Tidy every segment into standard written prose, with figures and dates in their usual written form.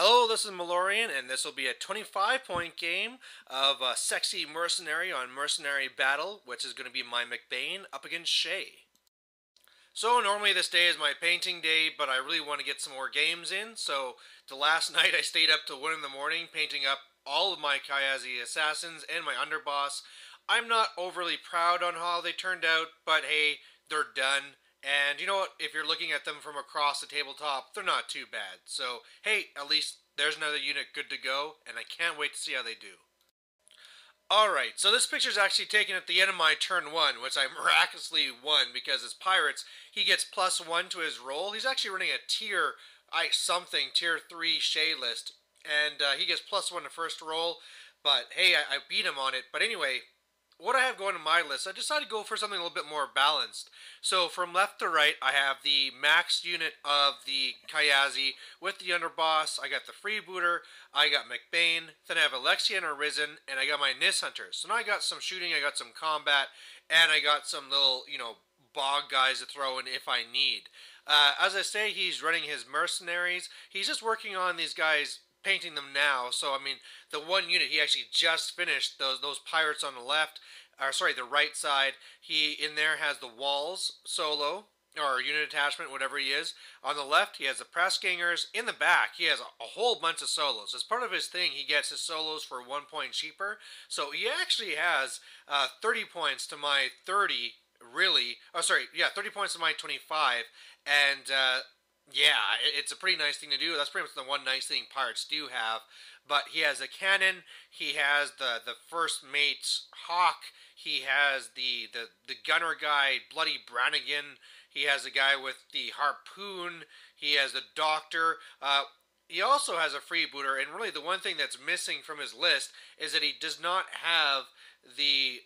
Hello, this is Malorian, and this will be a 25-point game of Sexy Mercenary on Mercenary Battle, which is going to be my MacBain up against Shae. So normally this day is my painting day, but I really want to get some more games in, so the last night I stayed up till 1 in the morning painting up all of my Kayazi assassins and my underboss. I'm not overly proud on how they turned out, but hey, they're done. And you know what? If you're looking at them from across the tabletop, they're not too bad. So, hey, at least there's another unit good to go, and I can't wait to see how they do. Alright, so this picture is actually taken at the end of my turn 1, which I miraculously won because as pirates, he gets +1 to his roll. He's actually running a tier 3 Shae list, and he gets +1 to first roll. But hey, I beat him on it. But anyway, what I have going on my list, I decided to go for something a little bit more balanced. So from left to right, I have the max unit of the Kayazi with the underboss. I got the freebooter, I got MacBain, then I have Alexia and Arisen, and I got my Nis Hunters. So now I got some shooting, I got some combat, and I got some little, bog guys to throw in if I need. As I say, he's running his mercenaries. He's just working on these guys, painting them now. So I mean, the one unit he actually just finished, those pirates on the left, or sorry, the right side. He in there has the walls solo or unit attachment, whatever he is. On the left, he has the press gangers. In the back, he has a whole bunch of solos. As part of his thing, he gets his solos for 1 point cheaper. So he actually has 30 points to my 30. Really, oh sorry, yeah, 30 points to my 25, and yeah, it's a pretty nice thing to do. That's pretty much the one nice thing pirates do have. But he has a cannon. He has the first mate's hawk. He has the gunner guy, Bloody Brannigan. He has a guy with the harpoon. He has the doctor. He also has a freebooter. And really the one thing that's missing from his list is that he does not have the...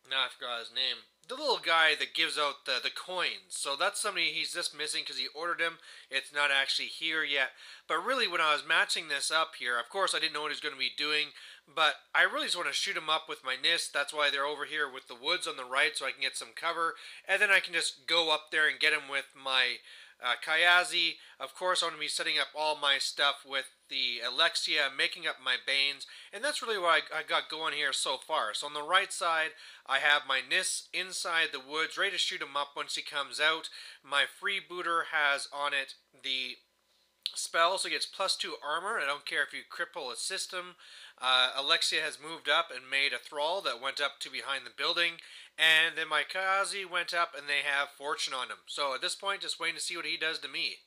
Now I forgot his name. The little guy that gives out the coins. So that's somebody he's just missing because he ordered him. It's not actually here yet. But really, when I was matching this up here, of course I didn't know what he was going to be doing. But I really just want to shoot him up with my Nis. That's why they're over here with the woods on the right so I can get some cover. And then I can just go up there and get him with my Kayazi. Of course, I'm going to be setting up all my stuff with the Alexia, making up my Banes, and that's really what I got going here so far. So on the right side, I have my Nis inside the woods, ready to shoot him up once he comes out. My freebooter has on it the spell, so he gets +2 armor. I don't care if you cripple a system. Alexia has moved up and made a thrall that went up to behind the building. And then my Kazi went up and they have fortune on him. So at this point, just waiting to see what he does to me.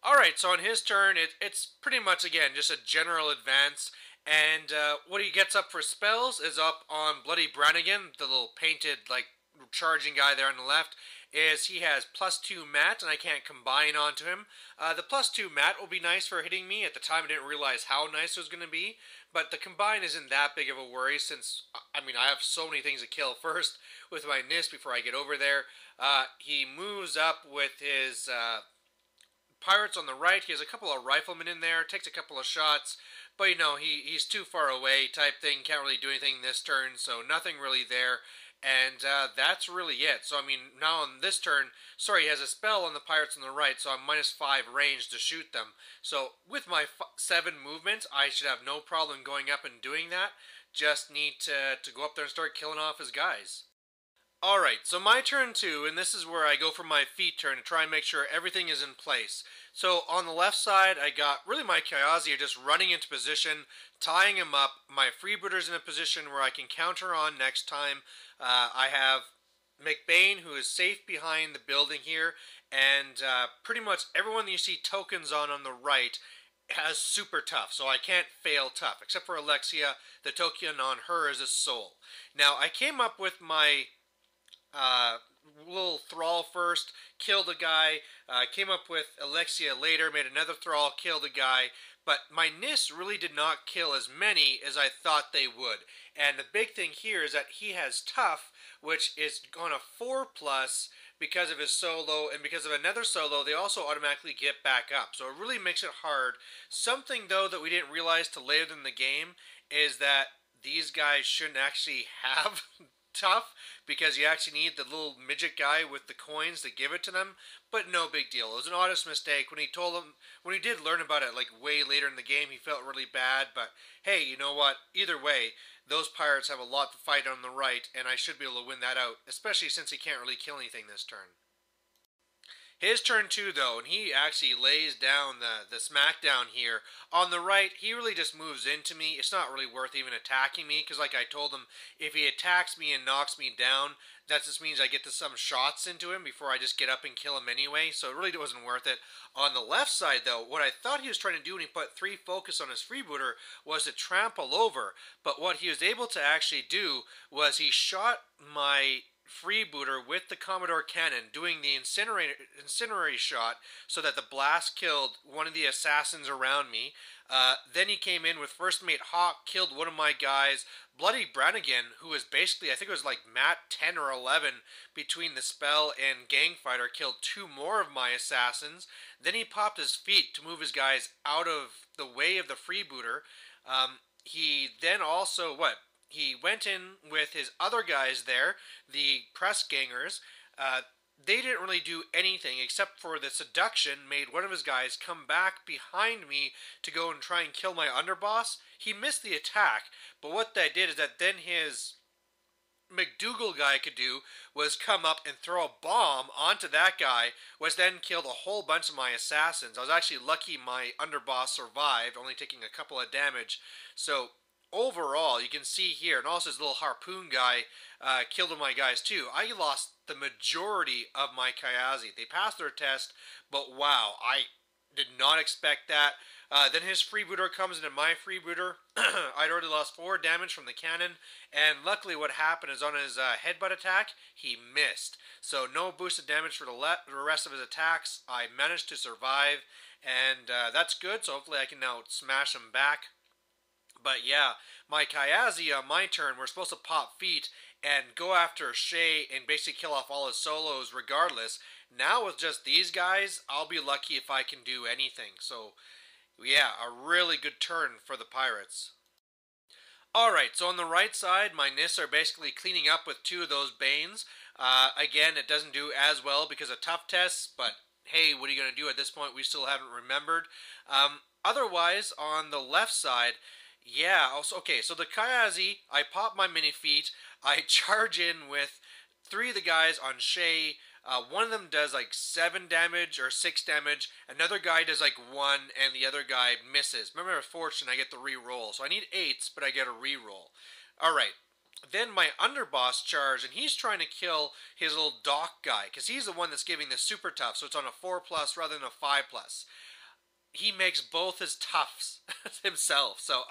Alright, so on his turn, it's pretty much, again, just a general advance. And what he gets up for spells is up on Bloody Brannigan, the little painted, charging guy there on the left, is he has +2 mat, and I can't combine onto him. The +2 mat will be nice for hitting me. At the time, I didn't realize how nice it was going to be. But the combine isn't that big of a worry since, I have so many things to kill first with my Nis before I get over there. He moves up with his... pirates on the right. He has a couple of riflemen in there, takes a couple of shots, but he's too far away type thing, can't really do anything this turn, so nothing really there, and that's really it. So now on this turn, sorry, he has a spell on the pirates on the right, so I'm -5 range to shoot them. So with my 7 movement, I should have no problem going up and doing that. Just need to go up there and start killing off his guys. Alright, so my turn 2, and this is where I go for my feet turn to try and make sure everything is in place. So on the left side, I got really my Kayazi are just running into position, tying him up. My freebooter's in a position where I can counter on next time. I have MacBain, who is safe behind the building here, and pretty much everyone that you see tokens on the right has super tough, so I can't fail tough, except for Alexia. The token on her is a soul. Now, I came up with my... little thrall first, killed a guy, came up with Alexia later, made another thrall, killed a guy, but my Nis really did not kill as many as I thought they would. And the big thing here is that he has tough, which is on a 4+ because of his solo, and because of another solo, they also automatically get back up. So it really makes it hard. Something, though, that we didn't realize till later in the game is that these guys shouldn't actually have tough because you actually need the little midget guy with the coins to give it to them, but no big deal. It was an honest mistake. When he did learn about it like way later in the game, he felt really bad, but hey, you know what? Either way, those pirates have a lot to fight on the right, and I should be able to win that out, especially since he can't really kill anything this turn. His turn too, though, and he actually lays down the smackdown here. On the right, he really just moves into me. It's not really worth even attacking me, because like I told him, if he attacks me and knocks me down, that just means I get to some shots into him before I just get up and kill him anyway, so it really wasn't worth it. On the left side, though, what I thought he was trying to do when he put 3 focus on his freebooter was to trample over, but what he was able to actually do was he shot my freebooter with the Commodore cannon, doing the incendiary shot so that the blast killed one of the assassins around me. Then he came in with First Mate Hawk, killed one of my guys. Bloody Brannigan, who was basically, I think it was like Mat 10 or 11 between the spell and Gangfighter, killed 2 more of my assassins. Then he popped his feet to move his guys out of the way of the freebooter. He then also, he went in with his other guys there, the press gangers. They didn't really do anything except for the seduction made one of his guys come back behind me to go and try and kill my underboss. He missed the attack, but what that did is that then his McDougal guy could do was come up and throw a bomb onto that guy, which then killed a whole bunch of my assassins. I was actually lucky my underboss survived, only taking a couple of damage. So overall, you can see here, and also his little harpoon guy killed one of my guys too. I lost the majority of my Kayazi. They passed their test, but wow, I did not expect that. Then his freebooter comes into my freebooter. I'd already lost 4 damage from the cannon, and luckily what happened is on his headbutt attack, he missed. So no boosted damage for the rest of his attacks. I managed to survive, and that's good, so hopefully I can now smash him back. But yeah, my Kayazi on my turn were supposed to pop feet and go after Shae and basically kill off all his solos regardless. Now with just these guys, I'll be lucky if I can do anything. So yeah, a really good turn for the pirates. Alright, so on the right side, my Nis are basically cleaning up with 2 of those Banes. Again, it doesn't do as well because of tough tests, but hey, what are you going to do at this point? We still haven't remembered. Otherwise, on the left side, yeah, also, okay, so the Kayazi, I pop my mini feet, I charge in with 3 of the guys on Shae. One of them does like 7 damage or 6 damage, another guy does like 1, and the other guy misses. Remember, with Fortune, I get the re-roll, so I need 8s, but I get a re-roll. Alright, then my underboss charge, and he's trying to kill his little Doc guy, because he's the one that's giving the super tough, so it's on a 4+ rather than a 5+. He makes both his toughs himself. So,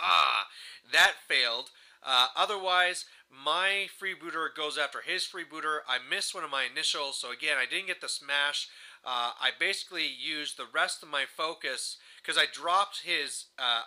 that failed. Otherwise, my freebooter goes after his freebooter. I missed one of my initials, so again, I didn't get the smash. I basically used the rest of my focus, because I dropped his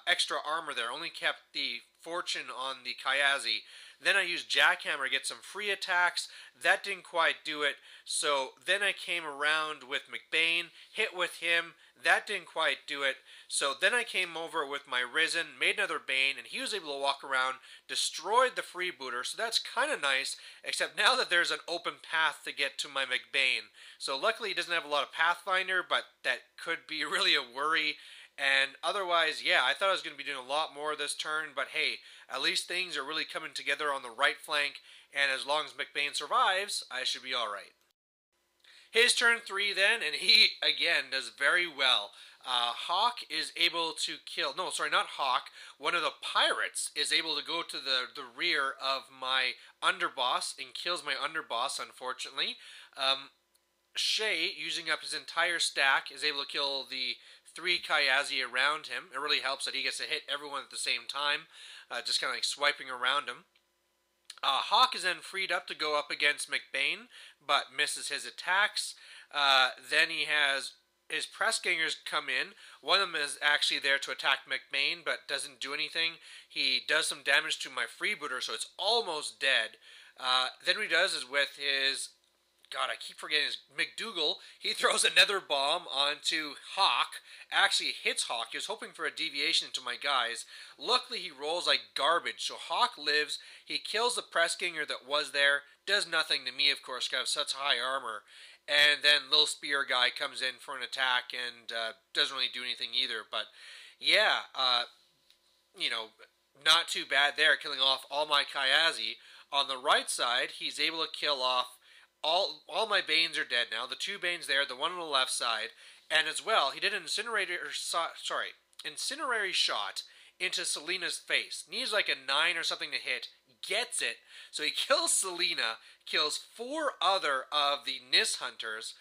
extra armor there, only kept the fortune on the Kayazi. Then I used Jackhammer to get some free attacks. That didn't quite do it. So then I came around with MacBain, hit with him. That didn't quite do it. So then I came over with my Risen, made another Bane, and he was able to walk around, destroyed the freebooter. So that's kind of nice, except now that there's an open path to get to my MacBain. So luckily he doesn't have a lot of Pathfinder, but that could be really a worry. And otherwise, yeah, I thought I was going to be doing a lot more this turn, but hey, at least things are really coming together on the right flank, and as long as MacBain survives, I should be alright. His turn 3 then, and he, again, does very well. Hawk is able to kill, no, sorry, not Hawk, one of the pirates is able to go to the rear of my underboss and kills my underboss, unfortunately. Shae, using up his entire stack, is able to kill the 3 Kayazi around him. It really helps that he gets to hit everyone at the same time, just kind of like swiping around him. Hawk is then freed up to go up against MacBain, but misses his attacks. Then he has his press gangers come in. One of them is actually there to attack MacBain, but doesn't do anything. He does some damage to my freebooter, so it's almost dead. Then what he does is with his God, I keep forgetting his McDougal. He throws another bomb onto Hawk. Actually hits Hawk. He was hoping for a deviation to my guys. Luckily, he rolls like garbage. So Hawk lives. He kills the press ganger that was there. Does nothing to me, of course, because I have such high armor. And then little spear guy comes in for an attack and doesn't really do anything either. But yeah, you know, not too bad there, killing off all my Kyazi. On the right side, he's able to kill off all my Banes are dead now. The two Banes there, the one on the left side, and as well, he did an incinerary shot into Selena's face. Needs like a 9 or something to hit, gets it, so he kills Selena, kills 4 other of the Nis Hunters.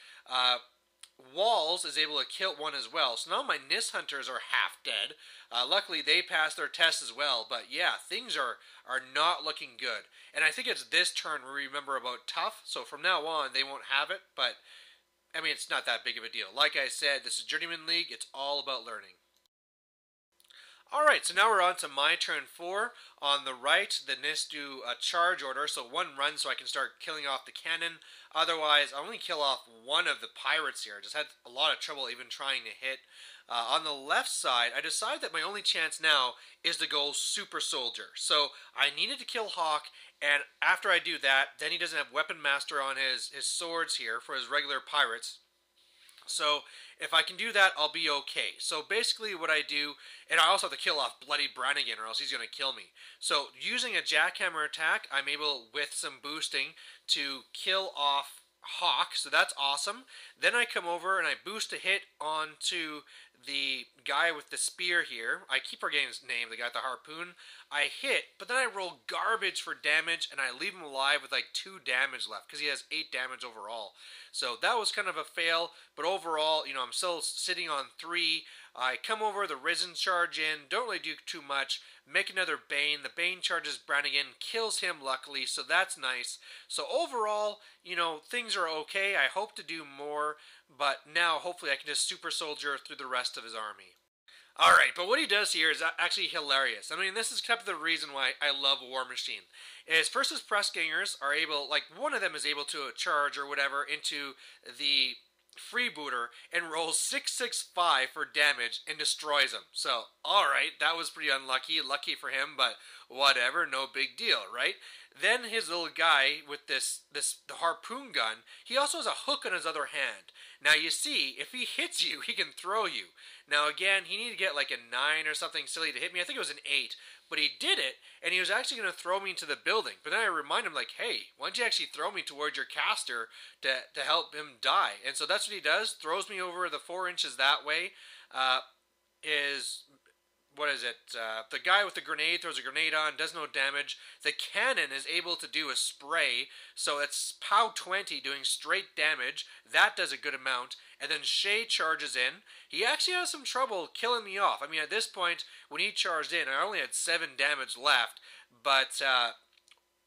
Walls is able to kill one as well. So now my Nis Hunters are half dead. Luckily, they passed their test as well. But yeah, things are not looking good. And I think it's this turn we remember about tough. So from now on, they won't have it. But, I mean, it's not that big of a deal. Like I said, this is Journeyman League. It's all about learning. Alright, so now we're on to my turn 4. On the right, the Nis do a charge order, so one run so I can start killing off the cannon. Otherwise, I only kill off one of the pirates here. I just had a lot of trouble even trying to hit. On the left side, I decided that my only chance now is to go Super Soldier. So I needed to kill Hawk, and after I do that, then he doesn't have Weapon Master on his swords here for his regular pirates. So if I can do that, I'll be okay. So basically what I do, and I also have to kill off Bloody Brannigan or else he's going to kill me. So using a jackhammer attack, I'm able, with some boosting, to kill off Hawk, so that's awesome. Then I come over and I boost a hit onto the guy with the spear here. I keep forgetting his name, the guy with the harpoon. I hit, but then I roll garbage for damage, and I leave him alive with like 2 damage left, because he has 8 damage overall. So that was kind of a fail, but overall, you know, I'm still sitting on 3. I come over, the Risen charge in, don't really do too much, make another Bane. The Bane charges Brannigan, kills him luckily, so that's nice. So overall, you know, things are okay. I hope to do more, but now hopefully I can just Super Soldier through the rest of his army. Alright, but what he does here is actually hilarious. I mean, this is kind of the reason why I love War Machine. Is first his press gangers are able, like one of them is able to charge or whatever into the freebooter and rolls 665 for damage and destroys him. So, alright, that was pretty unlucky. Lucky for him, but whatever, no big deal, right? Then his little guy with the harpoon gun, he also has a hook on his other hand. Now you see, if he hits you, he can throw you. Now again, he needed to get like a 9 or something silly to hit me. I think it was an 8. But he did it, and he was actually going to throw me into the building. But then I remind him, like, hey, why don't you actually throw me towards your caster to help him die? And so that's what he does, throws me over the 4 inches that way. The guy with the grenade throws a grenade on, does no damage. The cannon is able to do a spray, so it's POW 20 doing straight damage. That does a good amount. And then Shae charges in. He actually has some trouble killing me off. I mean, at this point, when he charged in, I only had 7 damage left. But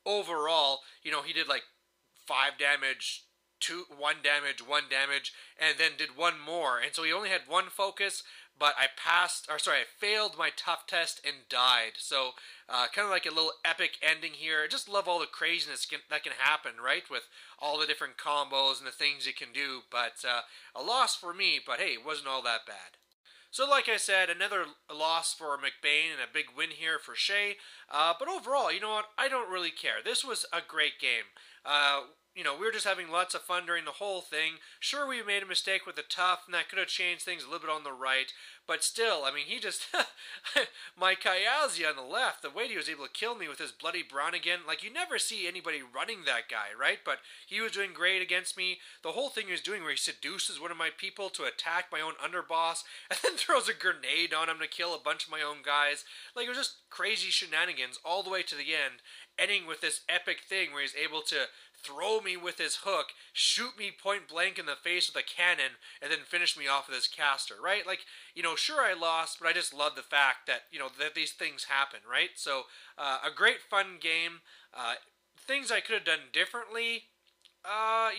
overall, you know, he did like 5 damage, 1 damage, 1 damage, and then did 1 more. And so he only had 1 focus, but I failed my tough test and died. So kind of like a little epic ending here. I just love all the craziness that can happen, right? With all the different combos and the things you can do. But a loss for me, but hey, it wasn't all that bad. So like I said, another loss for MacBain and a big win here for Shae. But overall, you know what? I don't really care. This was a great game. You know, we were just having lots of fun during the whole thing. Sure, we made a mistake with the tough, and that could have changed things a little bit on the right. But still, I mean, he just... my Kyazi on the left, the way he was able to kill me with his Bloody Brannigan, like, you never see anybody running that guy, right? But he was doing great against me. The whole thing he was doing where he seduces one of my people to attack my own underboss, and then throws a grenade on him to kill a bunch of my own guys. Like, it was just crazy shenanigans all the way to the end, ending with this epic thing where he's able to throw me with his hook, shoot me point blank in the face with a cannon, and then finish me off with his caster, right? Like, you know, sure I lost, but I just love the fact that, you know, that these things happen, right? So, a great fun game. Things I could have done differently,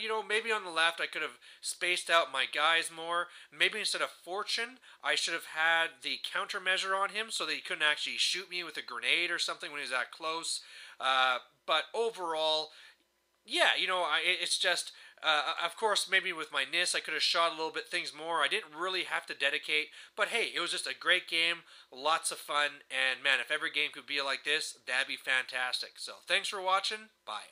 you know, maybe on the left I could have spaced out my guys more. Maybe instead of Fortune, I should have had the countermeasure on him so that he couldn't actually shoot me with a grenade or something when he was that close. But overall... yeah, you know, it's just Of course, maybe with my NIS, I could have shot a little bit things more. I didn't really have to dedicate, but hey, it was just a great game, lots of fun, and man, if every game could be like this, that'd be fantastic. So, thanks for watching. Bye.